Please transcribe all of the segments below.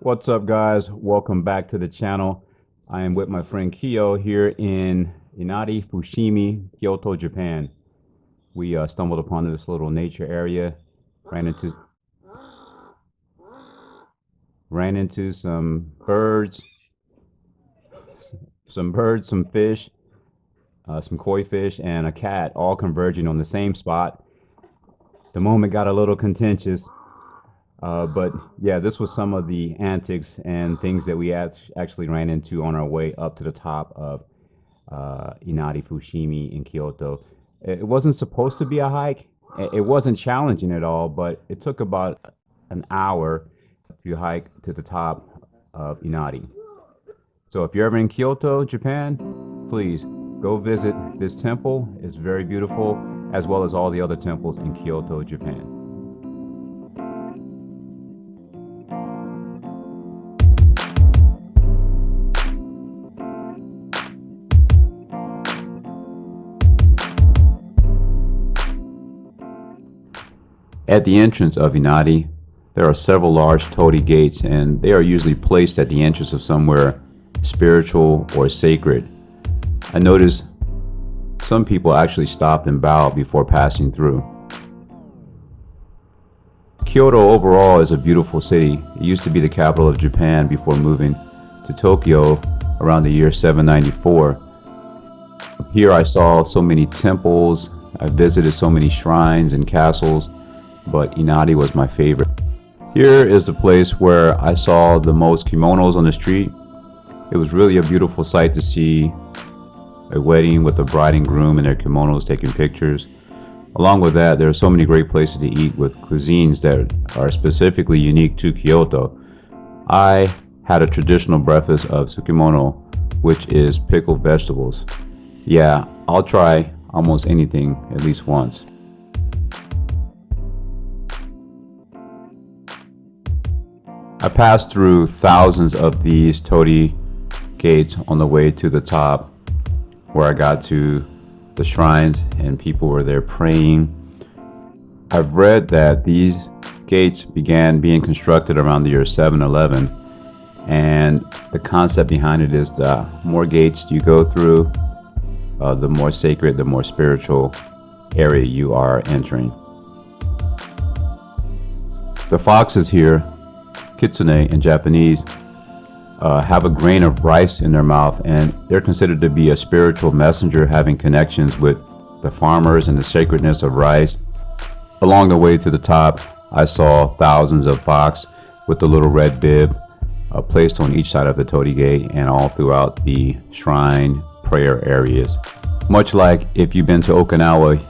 What's up, guys? Welcome back to the channel. I am with my friend Kyo here in Inari, Fushimi, Kyoto, Japan. We stumbled upon this little nature area, ran into some birds, some fish, some koi fish, and a cat, all converging on the same spot. The moment got a little contentious, but yeah, this was some of the antics and things that we actually ran into on our way up to the top of Inari Fushimi in Kyoto. It wasn't supposed to be a hike. It wasn't challenging at all, but it took about an hour to hike to the top of Inari. So if you're ever in Kyoto, Japan, please go visit this temple. It's very beautiful, as well as all the other temples in Kyoto, Japan. At the entrance of Inari, there are several large Torii Gates, and they are usually placed at the entrance of somewhere spiritual or sacred. I noticed some people actually stopped and bowed before passing through. Kyoto overall is a beautiful city. It used to be the capital of Japan before moving to Tokyo around the year 794. Here I saw so many temples, I visited so many shrines and castles, but Inari was my favorite. Here is the place where I saw the most kimonos on the street. It was really a beautiful sight to see a wedding with the bride and groom in their kimonos taking pictures. Along with that, there are so many great places to eat with cuisines that are specifically unique to Kyoto. I had a traditional breakfast of tsukimono, which is pickled vegetables. Yeah, I'll try almost anything at least once. I passed through thousands of these Torii Gates on the way to the top, where I got to the shrines and people were there praying. I've read that these gates began being constructed around the year 711, and the concept behind it is the more gates you go through, the more sacred, the more spiritual area you are entering. The foxes here, kitsune in Japanese, have a grain of rice in their mouth, and they're considered to be a spiritual messenger, having connections with the farmers and the sacredness of rice. Along the way to the top, I saw thousands of box with the little red bib placed on each side of the Torii Gate and all throughout the shrine prayer areas. Much like if you've been to Okinawa,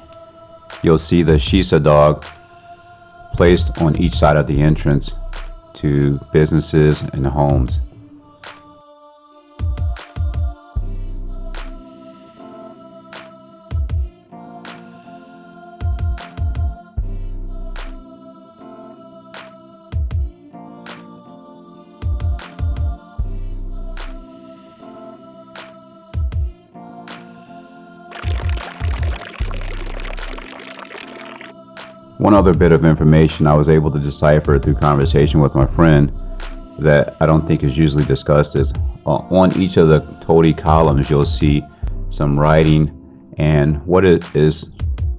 you'll see the shisa dog placed on each side of the entrance to businesses and homes. One other bit of information I was able to decipher through conversation with my friend that I don't think is usually discussed is on each of the Torii columns you'll see some writing, and what it is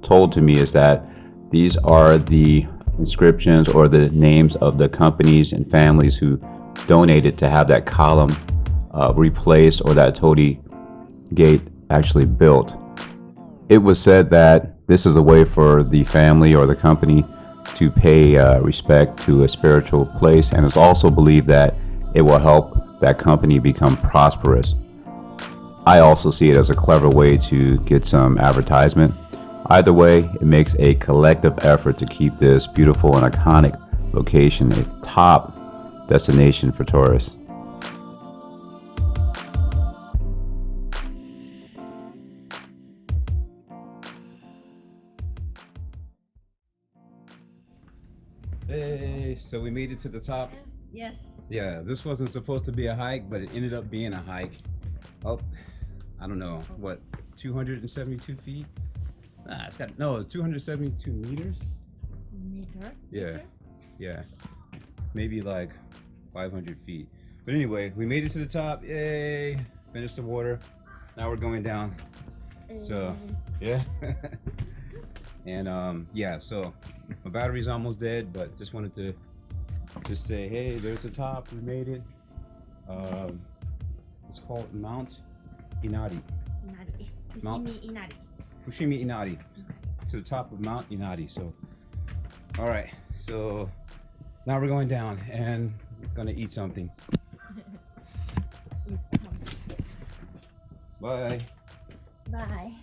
told to me is that these are the inscriptions or the names of the companies and families who donated to have that column replaced or that Torii Gate actually built. It was said that this is a way for the family or the company to pay respect to a spiritual place, and it's also believed that it will help that company become prosperous. I also see it as a clever way to get some advertisement. Either way, it makes a collective effort to keep this beautiful and iconic location a top destination for tourists. Hey, so we made it to the top. Yes. Yeah, this wasn't supposed to be a hike, but it ended up being a hike. Oh, I don't know, what, 272 feet? Nah, it's got, no, 272 meters? meter. Yeah, yeah, maybe like 500 feet. But anyway, we made it to the top. Yay! Finished the water. Now we're going down. So yeah. And yeah, so my battery's almost dead, but just wanted to just say, hey, there's the top. We made it. It's called Mount Inari. Inari. Mount- Fushimi-Inari. Fushimi-Inari. To the top of Mount Inari. So, all right. So now we're going down and gonna eat something. Eat something. Bye. Bye.